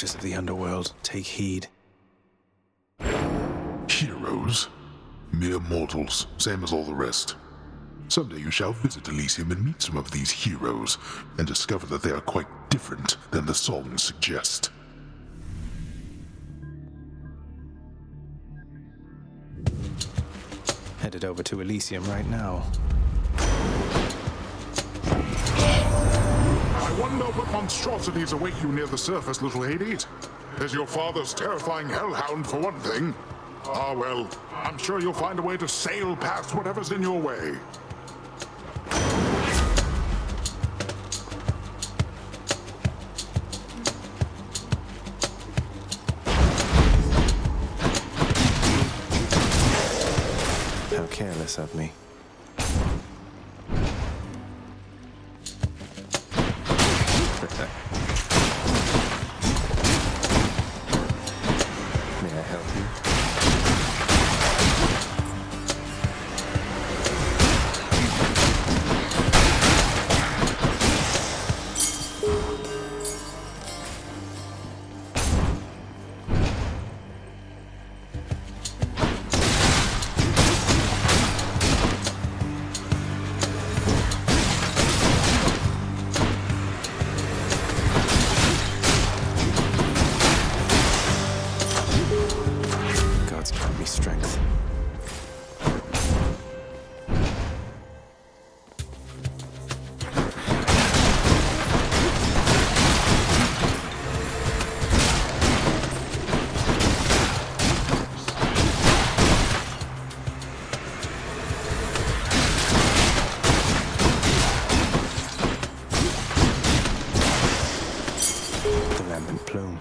creatures of the underworld, take heed. Heroes? Mere mortals, same as all the rest. Someday you shall visit Elysium and meet some of these heroes, and discover that they are quite different than the songs suggest. Headed over to Elysium right now. I wonder what monstrosities await you near the surface, little Hades. There's your father's terrifying hellhound, for one thing. Ah, well, I'm sure you'll find a way to sail past whatever's in your way. How careless of me. May I help you? God's given me strength. The lambent plume.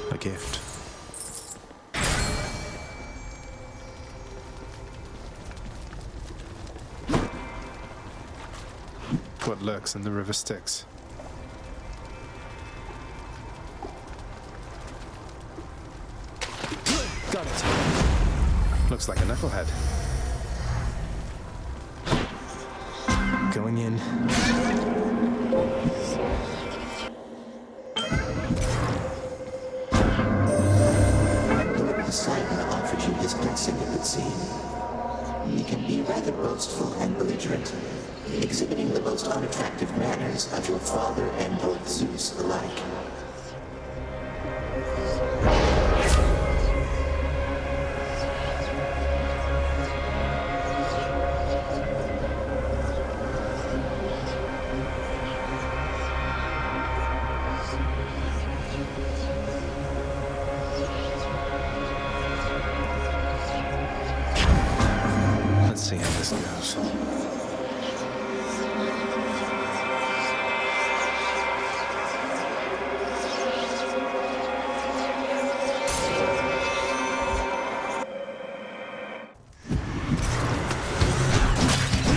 A gift. What lurks in the river Styx? Got it. Looks like a knucklehead. Going in. Simon offered you his blessing, it would seem. He can be rather boastful and belligerent, exhibiting the most unattractive manners of your father and Lord Zeus alike. Let's see how this goes.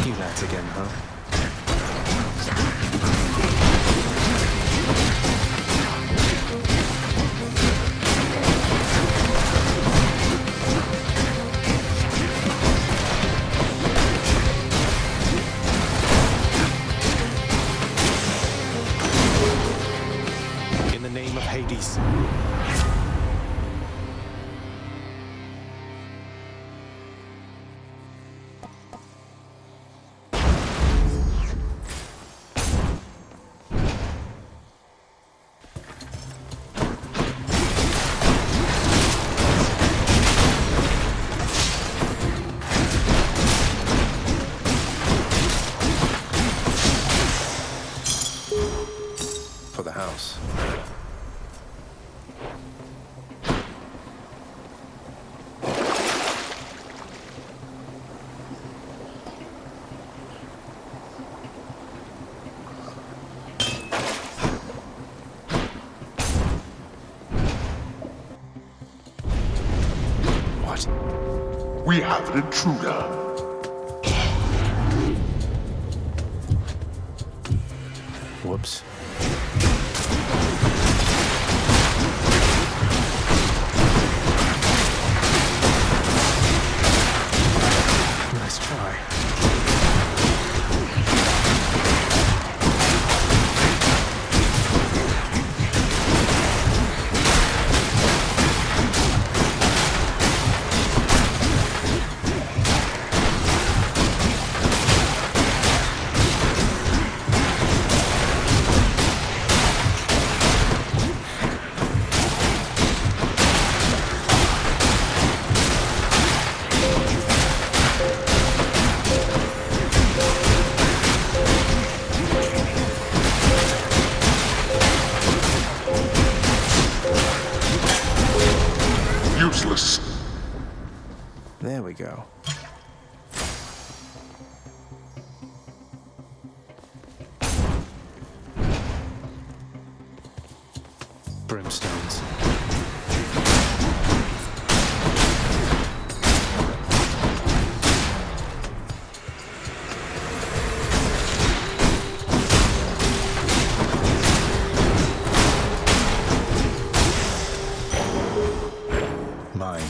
You lads again, huh? What? We have an intruder. Whoops. Nice try. Useless. There we go. Brimstones. Mine.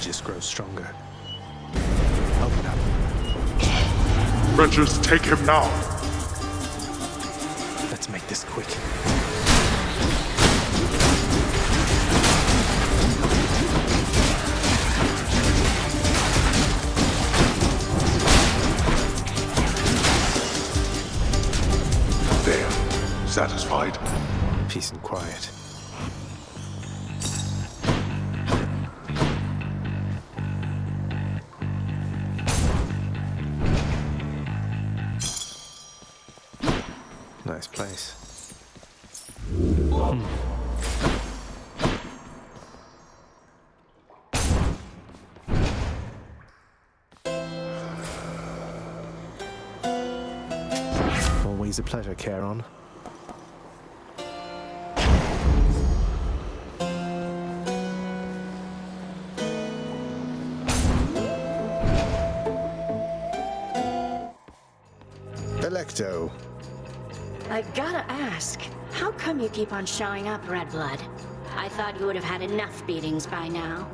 Just grows stronger. Open up. Wretches, take him now. Let's make this quick. There. Satisfied? Peace and quiet. Nice place. Always a pleasure, Charon. Electo. I gotta ask, how come you keep on showing up, Redblood? I thought you would have had enough beatings by now.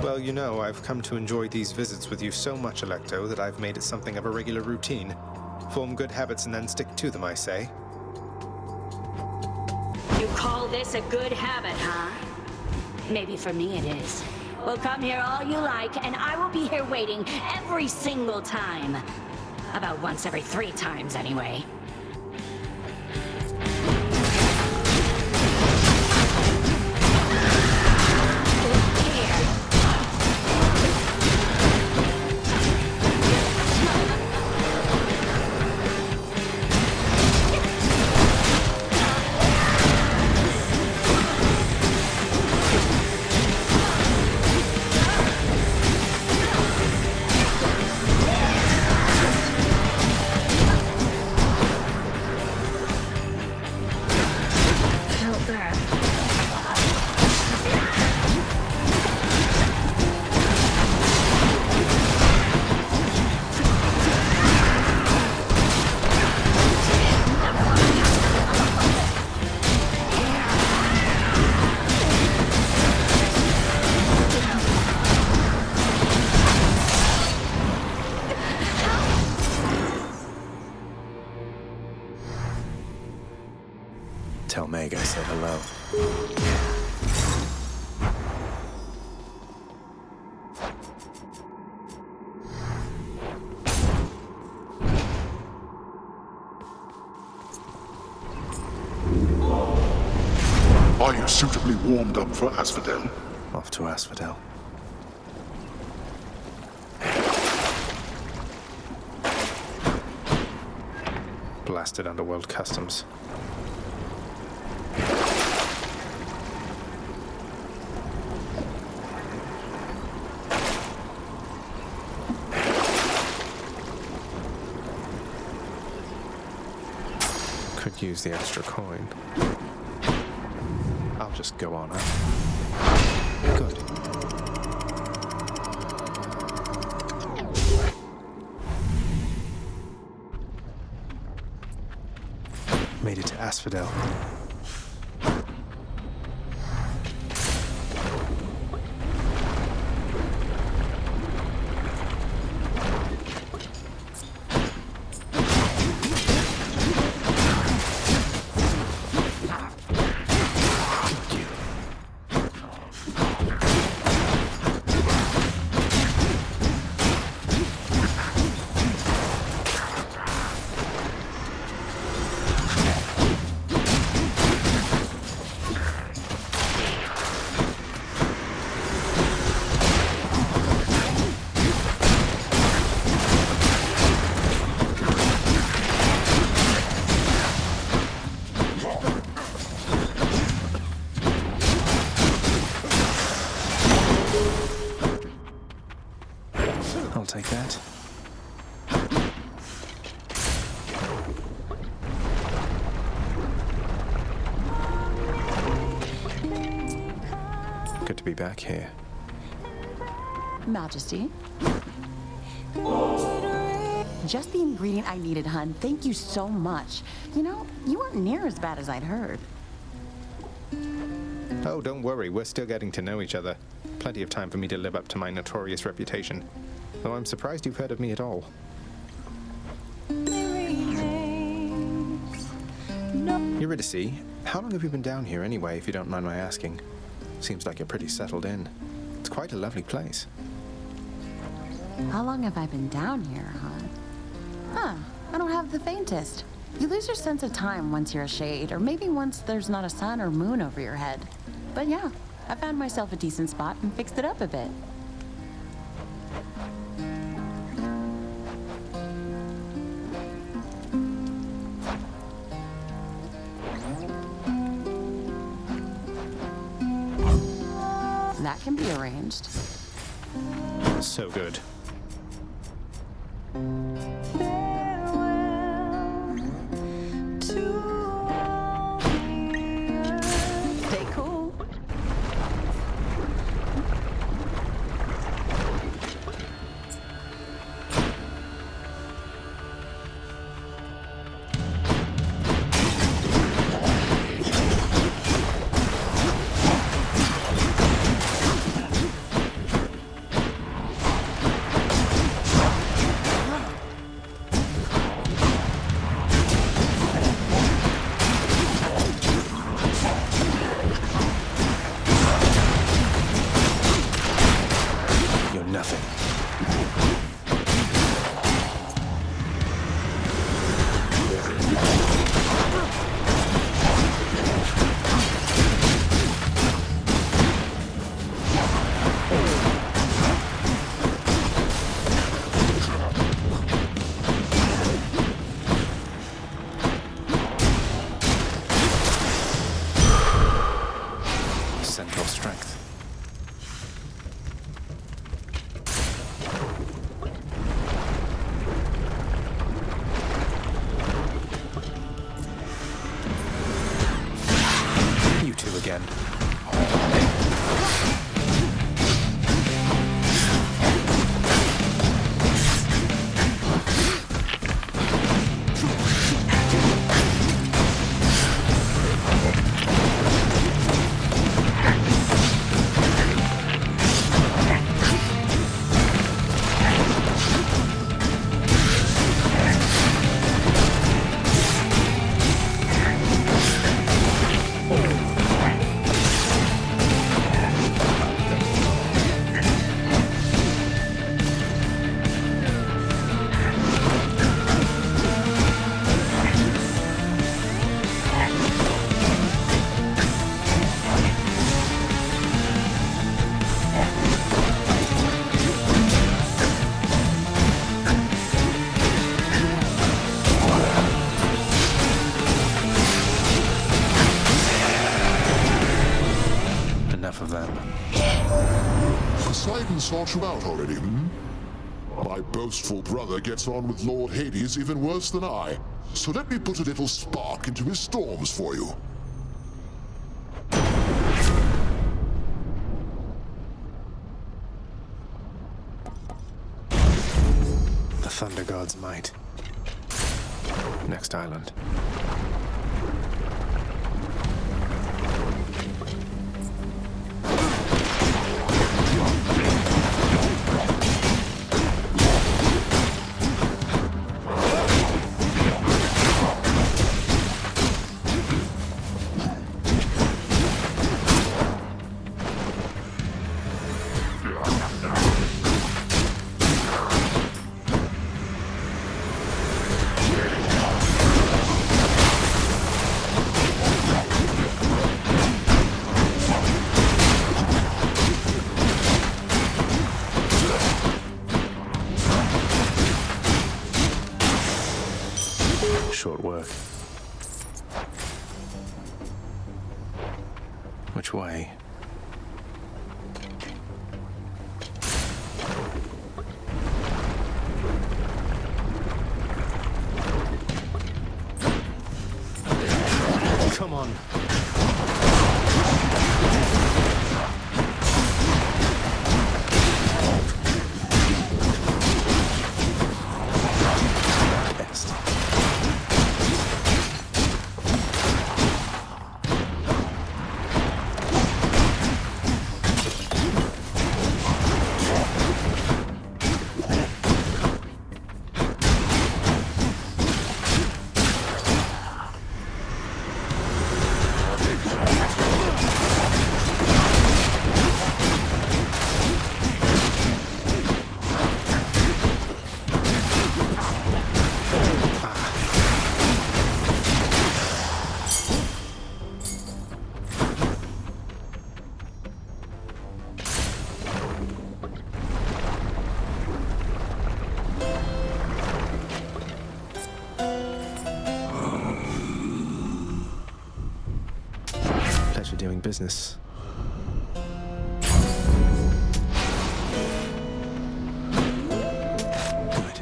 Well, you know, I've come to enjoy these visits with you so much, Electo, that I've made it something of a regular routine. Form good habits and then stick to them, I say. You call this a good habit, huh? Maybe for me it is. Well, come here all you like, and I will be here waiting every single time. About once every 3 times, anyway. Tell Meg I said hello. Are you suitably warmed up for Asphodel? Off to Asphodel. Blasted underworld customs. Could use the extra coin. I'll just go on up. Good. Made it to Asphodel. I'll take that. Good to be back here. Majesty. Just the ingredient I needed, hun. Thank you so much. You know, you weren't near as bad as I'd heard. Oh, don't worry, we're still getting to know each other. Plenty of time for me to live up to my notorious reputation. Though I'm surprised you've heard of me at all. Eurydice, how long have you been down here anyway, if you don't mind my asking? Seems like you're pretty settled in. It's quite a lovely place. How long have I been down here, huh? Huh, I don't have the faintest. You lose your sense of time once you're a shade, or maybe once there's not a sun or moon over your head. But yeah, I found myself a decent spot and fixed it up a bit. That can be arranged. So good. Stay cool. You're nothing. Central strength. You two again. and sought you out already, My boastful brother gets on with Lord Hades even worse than I, so let me put a little spark into his storms for you. The Thunder God's might. Next island. Short work. Which way? Come on. Best. Pleasure doing business. Good.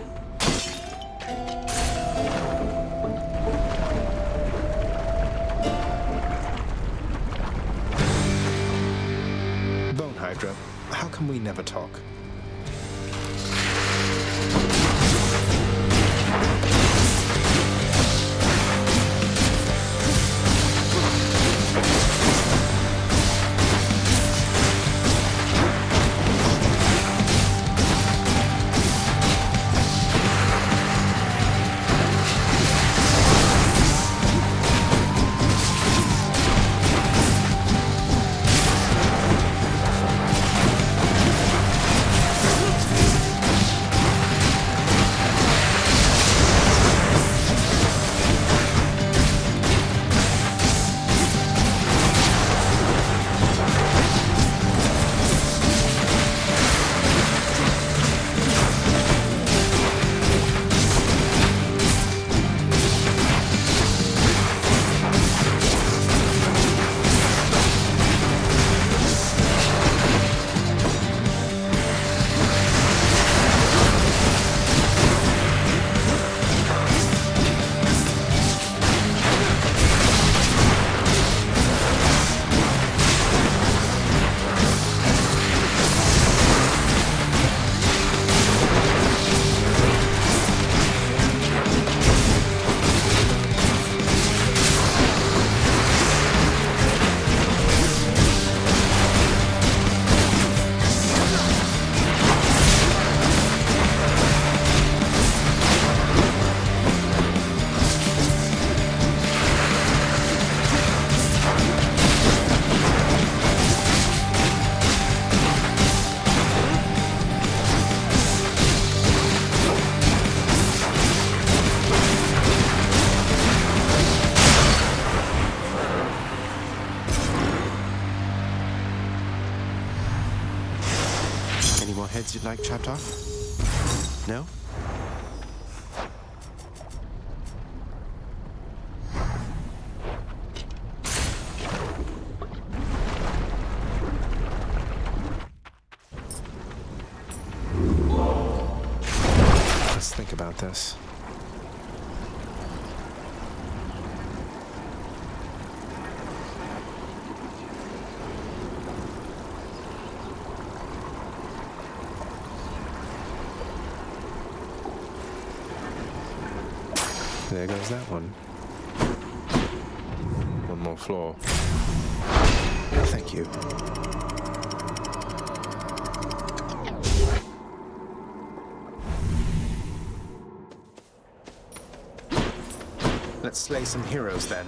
Bone Hydra, how come we never talk? Any more heads you'd like chopped off? No? this. There goes that one. One more floor. Thank you. Let's slay some heroes then.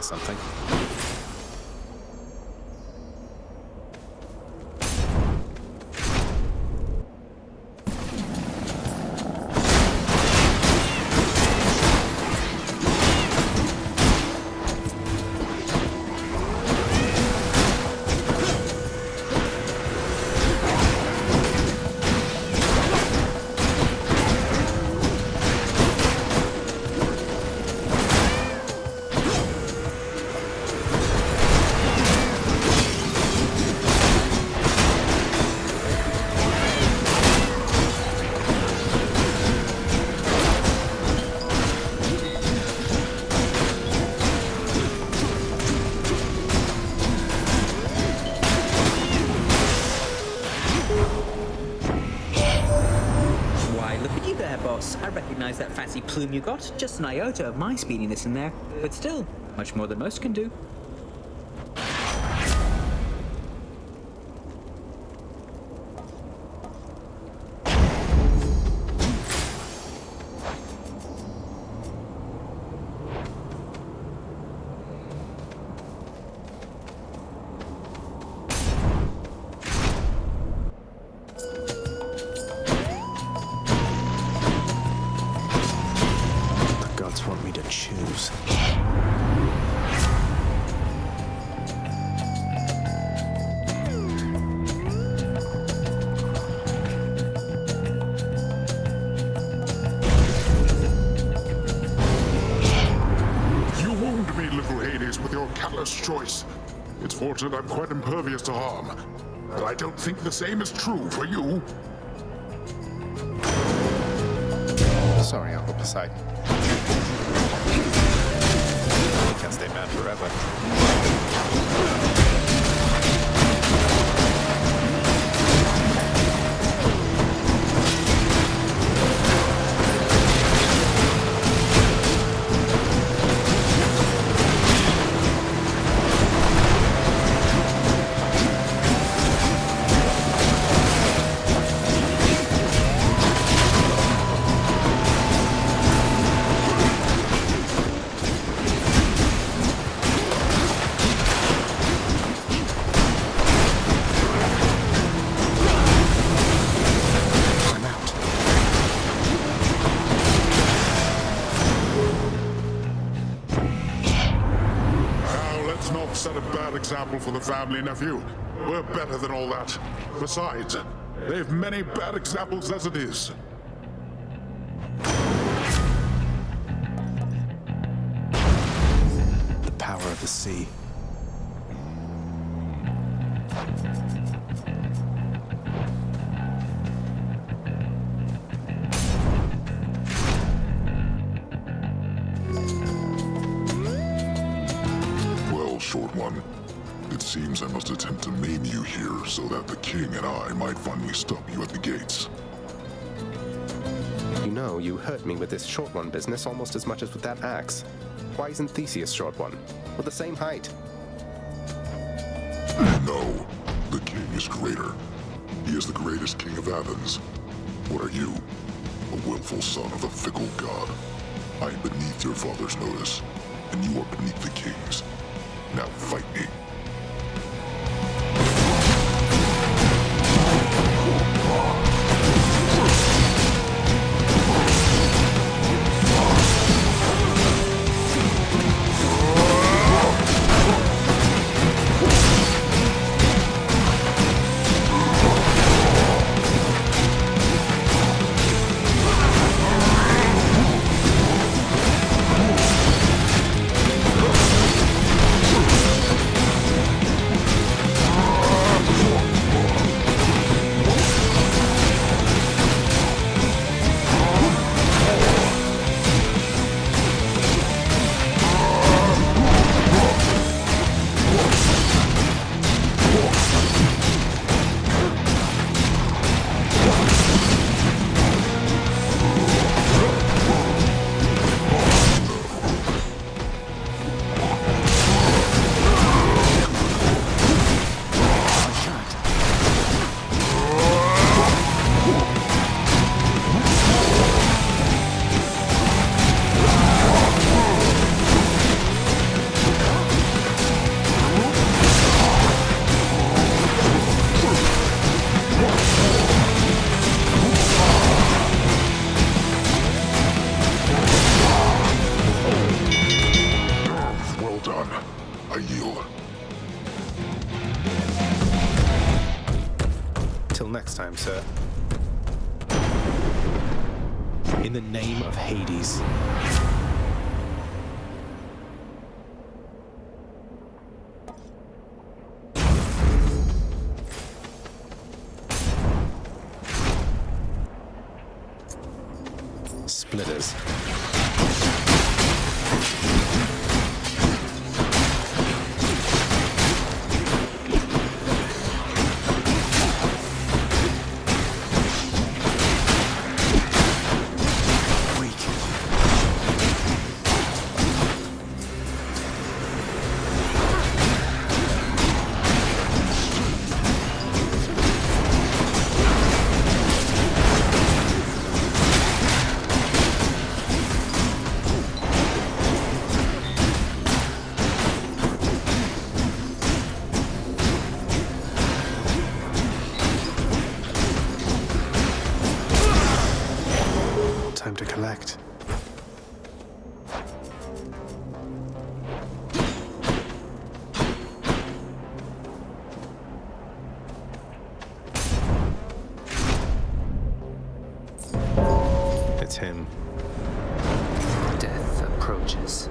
Something. I recognize that fancy plume you got. Just an iota of my speediness in there, but still, much more than most can do. Want me to choose. You wound me, little Hades, with your callous choice. It's fortunate I'm quite impervious to harm, but I don't think the same is true for you. Sorry, Uncle Poseidon. Can't stay mad forever. Set a bad example for the family, nephew. We're better than all that. Besides, they've many bad examples as it is. The power of the sea. Short one. It seems I must attempt to maim you here so that the king and I might finally stop you at the gates. You know, you hurt me with this short one business almost as much as with that axe. Why isn't Theseus short one? We're the same height. No, the king is greater. He is the greatest king of Athens. What are you? the willful son of the fickle god. I am beneath your father's notice, and you are beneath the king's. Now fight me. Time, sir. In the name of Hades. Splitters. To collect. It's him. Death approaches.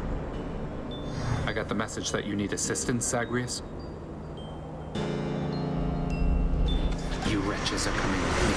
I got the message that you need assistance, Zagreus. You wretches are coming with me.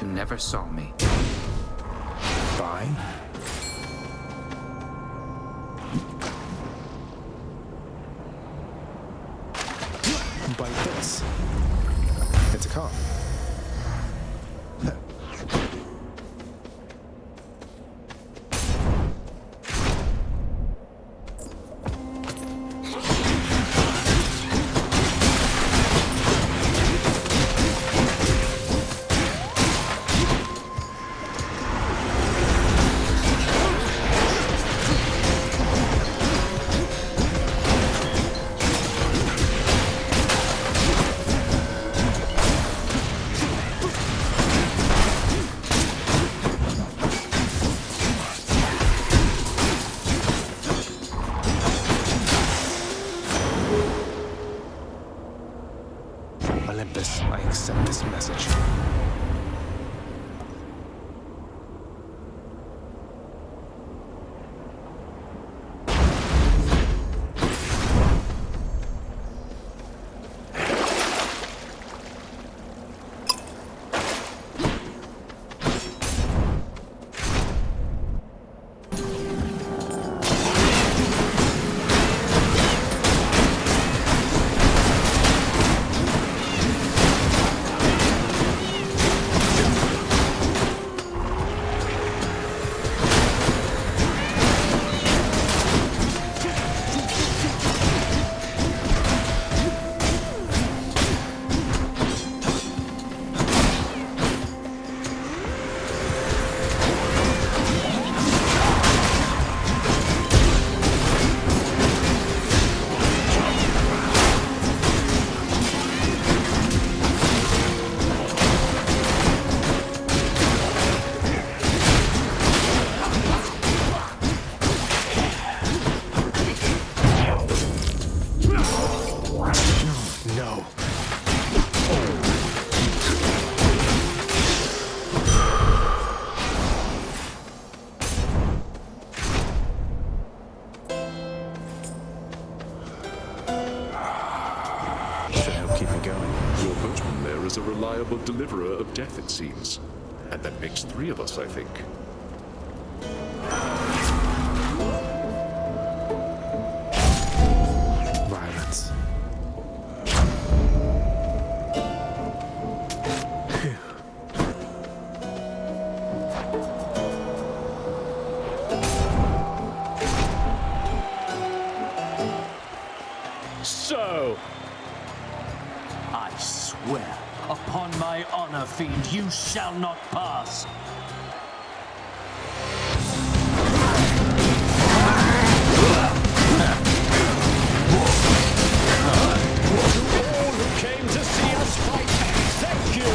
Never saw me. Fine. Bite this. It's a car. Olympus, I accept this message. A reliable deliverer of death, it seems. And that makes 3 of us, I think. Violence. So, I swear, upon my honor, fiend, you shall not pass. To all who came to see us fight, thank you!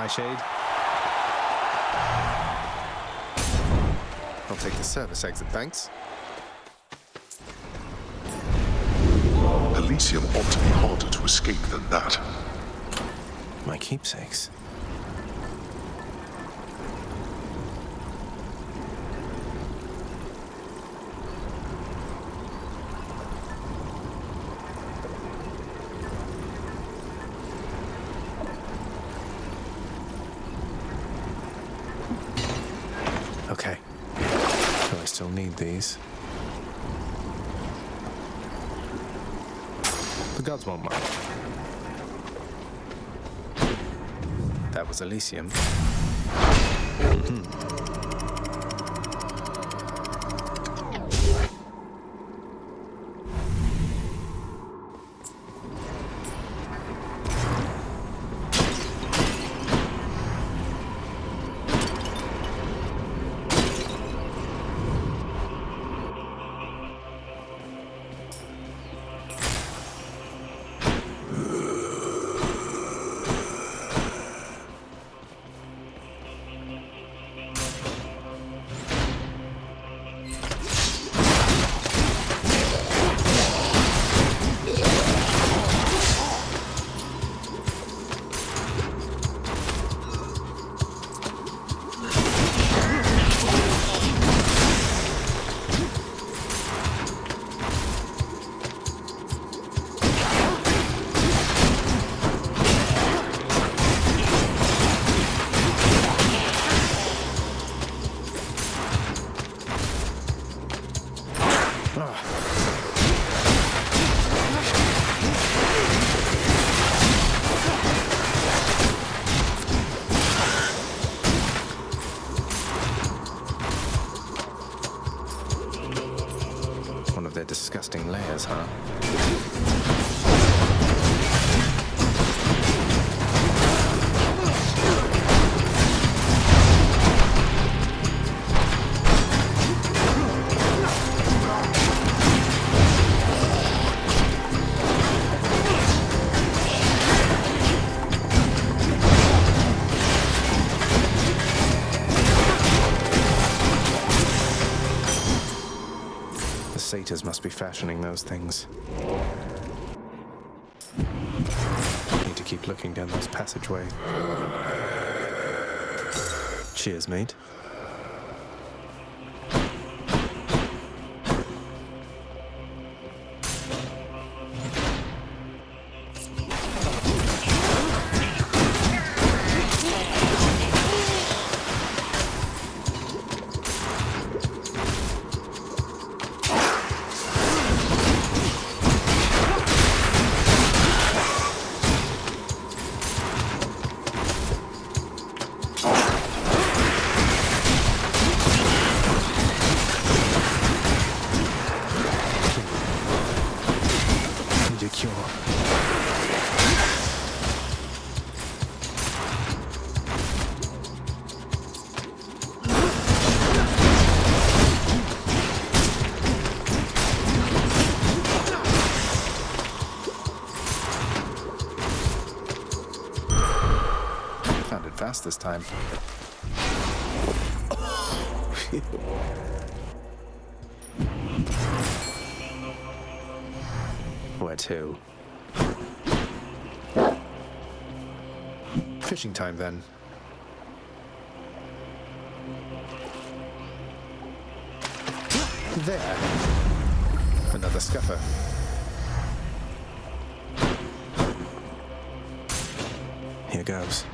Shade. I'll take the service exit, thanks. Elysium ought to be harder to escape than that. My keepsakes. Okay. So I still need these. The gods won't mind. That was Elysium. traitors must be fashioning those things. Need to keep looking down those passageways. Cheers, mate. This time. Where to? Fishing time then. There. Another scuffer. Here goes.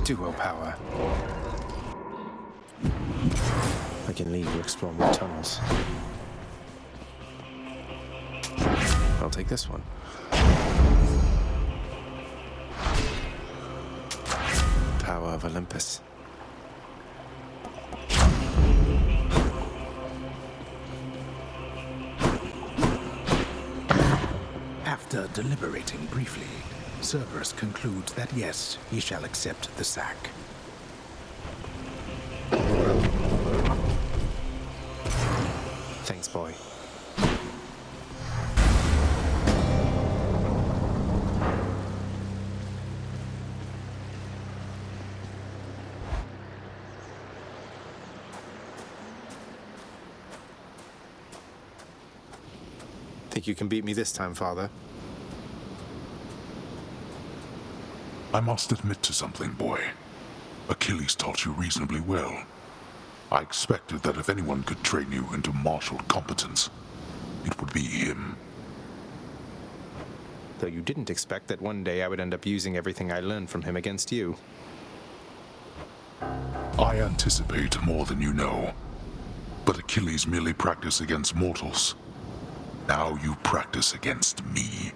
Duo power. I can leave you explore more tunnels. I'll take this one. Power of Olympus. After deliberating briefly, Cerberus concludes that yes, he shall accept the sack. Thanks, boy. Think you can beat me this time, Father? I must admit to something, boy. Achilles taught you reasonably well. I expected that if anyone could train you into martial competence, it would be him. Though you didn't expect that one day I would end up using everything I learned from him against you. I anticipate more than you know. But Achilles merely practiced against mortals. Now you practice against me.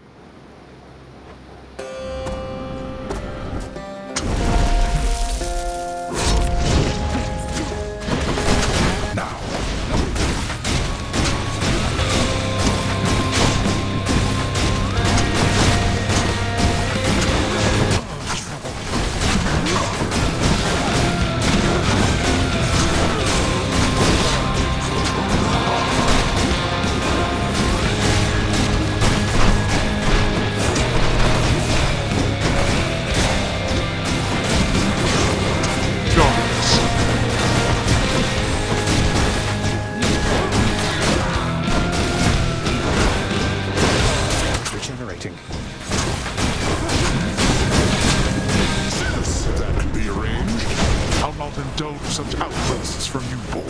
Such outbursts from you, boy.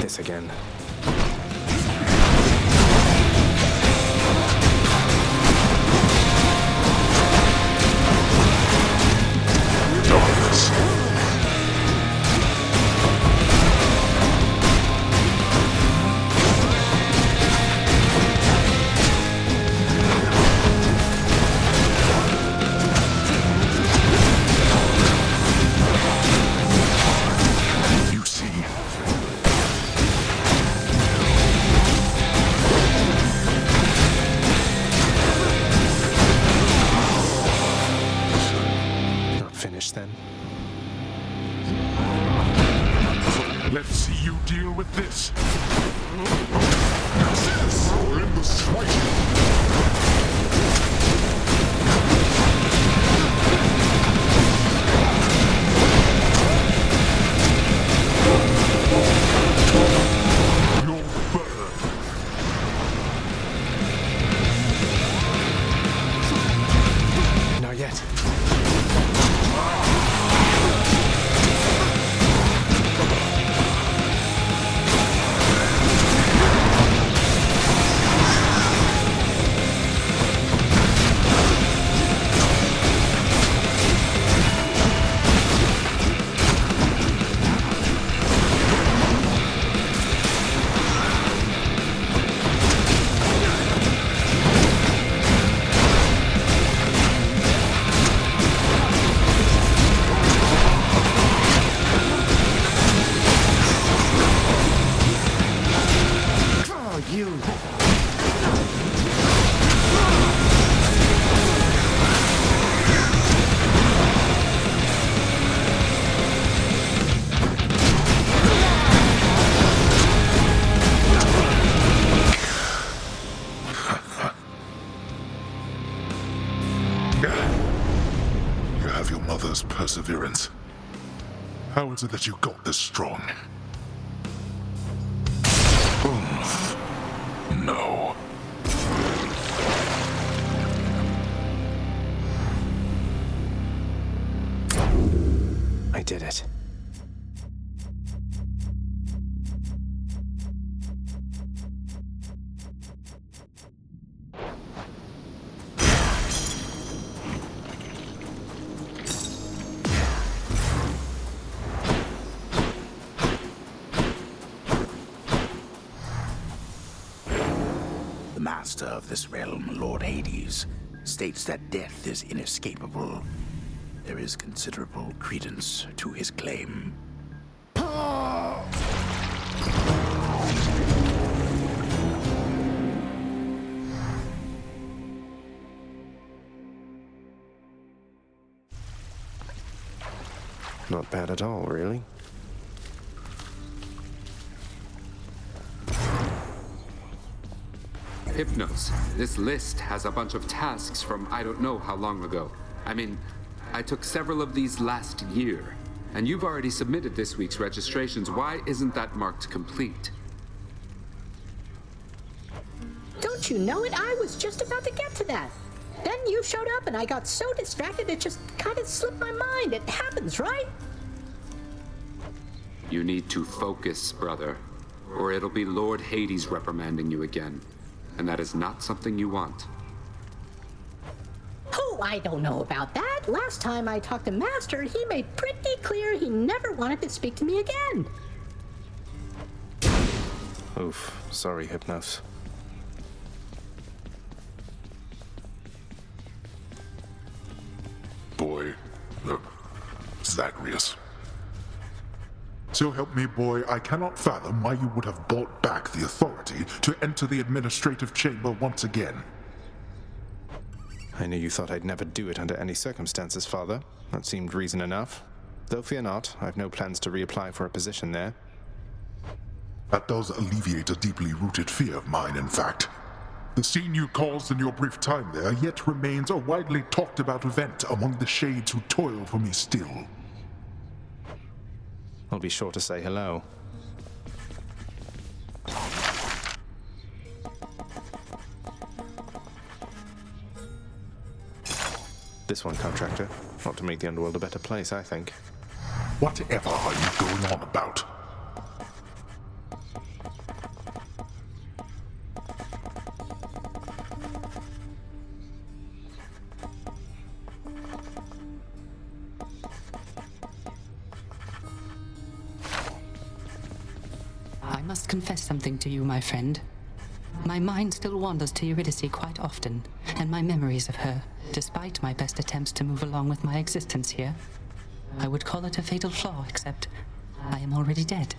This again. Then. Let's see you deal with this. This in the strike. Not yet. You have your mother's perseverance. How is it that you got this strong? No. I did it. The master of this realm, Lord Hades, states that death is inescapable. There is considerable credence to his claim. Not bad at all, really. Hypnos, this list has a bunch of tasks from I don't know how long ago. I mean, I took several of these last year, and you've already submitted this week's registrations. Why isn't that marked complete? Don't you know it? I was just about to get to that. Then you showed up and I got so distracted it just kind of slipped my mind. It happens, right? You need to focus, brother, or it'll be Lord Hades reprimanding you again. And that is not something you want. Oh, I don't know about that. Last time I talked to Master, he made pretty clear he never wanted to speak to me again. Oof. Sorry, Hypnos. Boy, Zagreus. So help me, boy, I cannot fathom why you would have bought back the authority to enter the administrative chamber once again. I knew you thought I'd never do it under any circumstances, Father. That seemed reason enough. Though fear not, I've no plans to reapply for a position there. That does alleviate a deeply rooted fear of mine, in fact. The scene you caused in your brief time there yet remains a widely talked about event among the shades who toil for me still. I'll be sure to say hello. This one, contractor. Not to make the underworld a better place, I think. Whatever are you going on about? I must confess something to you, my friend. My mind still wanders to Eurydice quite often, and my memories of her, despite my best attempts to move along with my existence here. I would call it a fatal flaw, except I am already dead.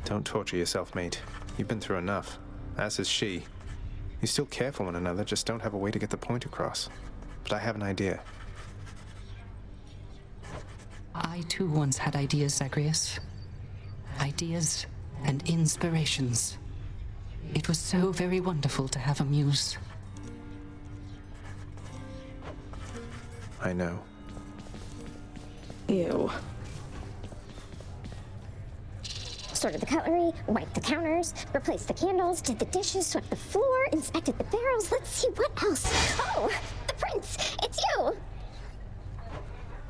Don't torture yourself, mate. You've been through enough. As has she. You still care for one another, just don't have a way to get the point across. But I have an idea. I too once had ideas, Zagreus. Ideas and inspirations. It was so very wonderful to have a muse. I know. Ew. Sorted the cutlery, wiped the counters, replaced the candles, did the dishes, swept the floor, inspected the barrels. Let's see what else. Oh, the prince! It's you!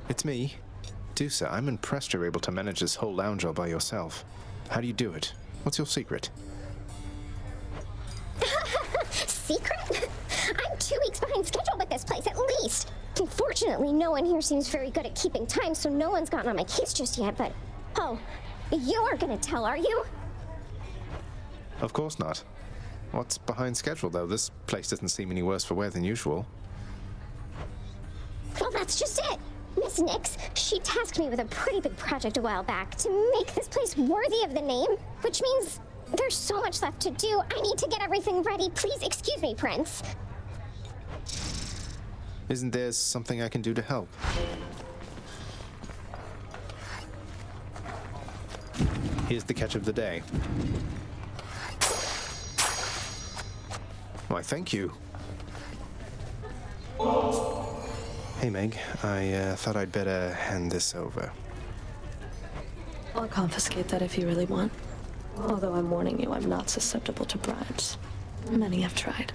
It's me. Dusa, I'm impressed you're able to manage this whole lounge all by yourself. How do you do it? What's your secret? Secret? I'm 2 weeks behind schedule with this place, at least. Unfortunately, no one here seems very good at keeping time, so no one's gotten on my case just yet, but... Oh, you aren't gonna tell, are you? Of course not. What's behind schedule, though? This place doesn't seem any worse for wear than usual. Well, that's just it. Miss Nix, she tasked me with a pretty big project a while back to make this place worthy of the name, which means there's so much left to do. I need to get everything ready. Please excuse me, Prince. Isn't there something I can do to help? Here's the catch of the day. Why, thank you. Hey, Meg. I thought I'd better hand this over. I'll confiscate that if you really want. Although I'm warning you, I'm not susceptible to bribes. Many have tried.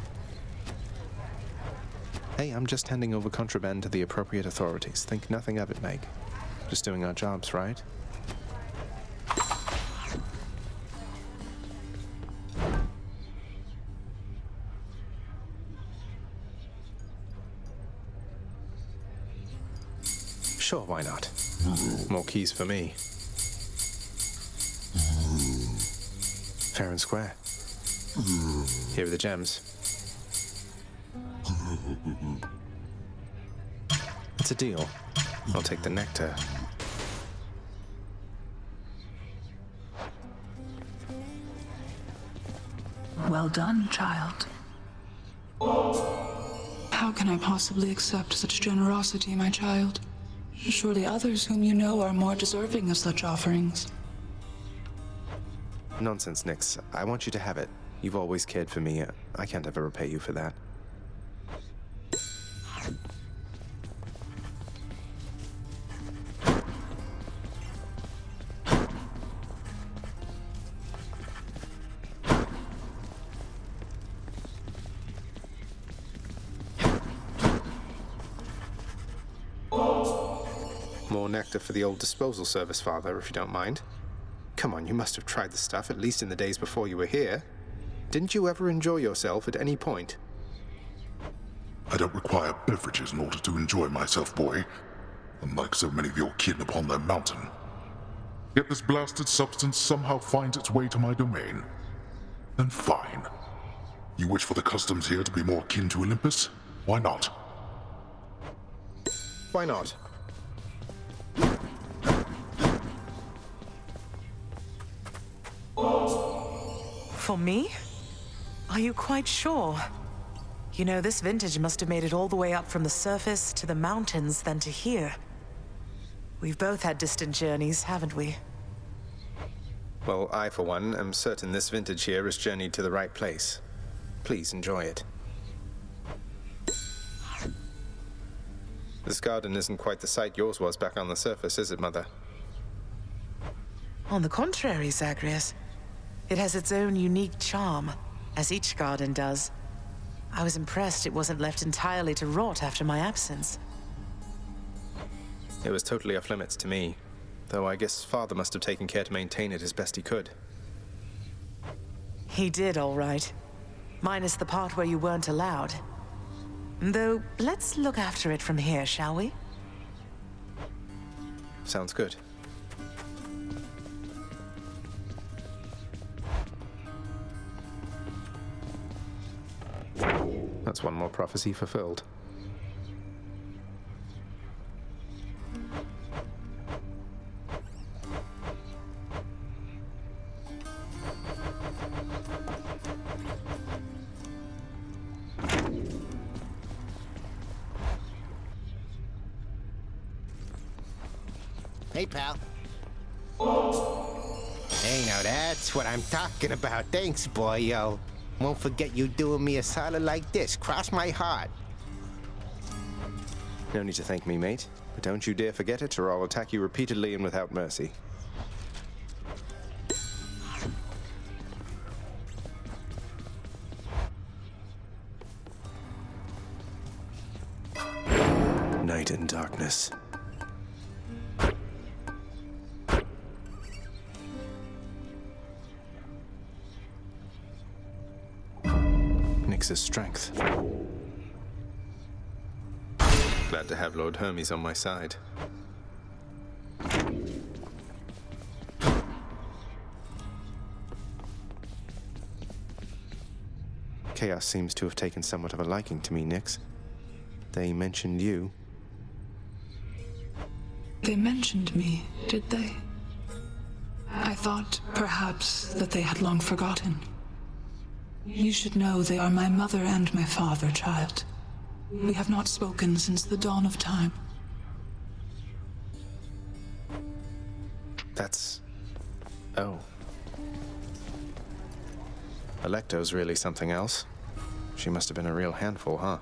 Hey, I'm just handing over contraband to the appropriate authorities. Think nothing of it, Meg. Just doing our jobs, right? Sure, why not? More keys for me. Fair and square. Here are the gems. It's a deal. I'll take the nectar. Well done, child. How can I possibly accept such generosity, my child? Surely others whom you know are more deserving of such offerings. Nonsense, Nix. I want you to have it. You've always cared for me. I can't ever repay you for that. More nectar for the old disposal service, Father, if you don't mind. Come on, you must have tried the stuff, at least in the days before you were here. Didn't you ever enjoy yourself at any point? I don't require beverages in order to enjoy myself, boy. Unlike so many of your kin upon their mountain. Yet this blasted substance somehow finds its way to my domain. Then fine. You wish for the customs here to be more akin to Olympus? Why not? Why not? For me? Are you quite sure? You know, this vintage must have made it all the way up from the surface to the mountains, then to here. We've both had distant journeys, haven't we? Well, I, for one, am certain this vintage here has journeyed to the right place. Please enjoy it. This garden isn't quite the sight yours was back on the surface, is it, Mother? On the contrary, Zagreus. It has its own unique charm, as each garden does. I was impressed it wasn't left entirely to rot after my absence. It was totally off limits to me, though I guess Father must have taken care to maintain it as best he could. He did, all right. Minus the part where you weren't allowed. Though, let's look after it from here, shall we? Sounds good. That's one more prophecy fulfilled. Hey, pal. Hey, now that's what I'm talking about. Thanks, boy, yo. Won't forget you doing me a solid like this. Cross my heart. No need to thank me, mate. But don't you dare forget it, or I'll attack you repeatedly and without mercy. Night and darkness. Nyx's strength. Glad to have Lord Hermes on my side. Chaos seems to have taken somewhat of a liking to me, Nyx. They mentioned you. They mentioned me, did they? I thought, perhaps, that they had long forgotten. You should know they are my mother and my father, child. We have not spoken since the dawn of time. That's... oh. Alecto's really something else. She must have been a real handful, huh?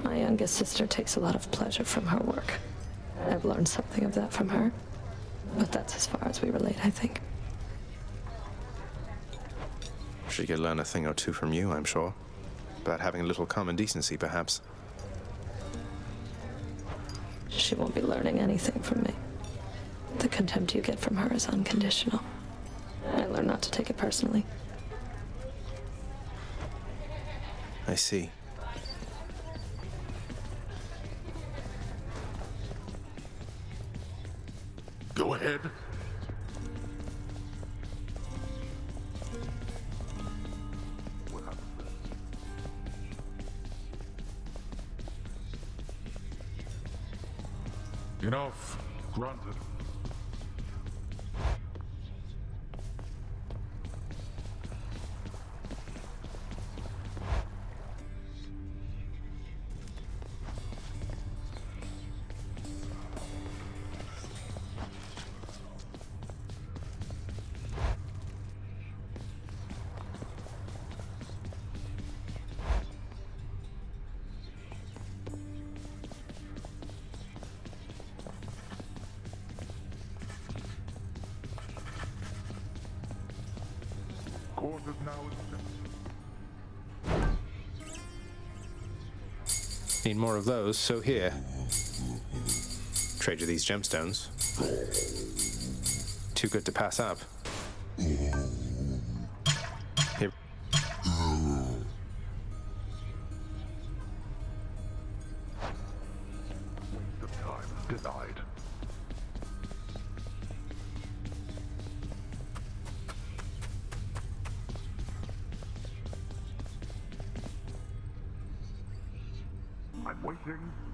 My youngest sister takes a lot of pleasure from her work. I've learned something of that from her. But that's as far as we relate, I think. She could learn a thing or two from you, I'm sure. About having a little common decency, perhaps. She won't be learning anything from me. The contempt you get from her is unconditional. I learned not to take it personally. I see. Go ahead. Enough. Granted. Need more of those, so here. Trade you these gemstones. Too good to pass up. Here. Denied. I'm waiting.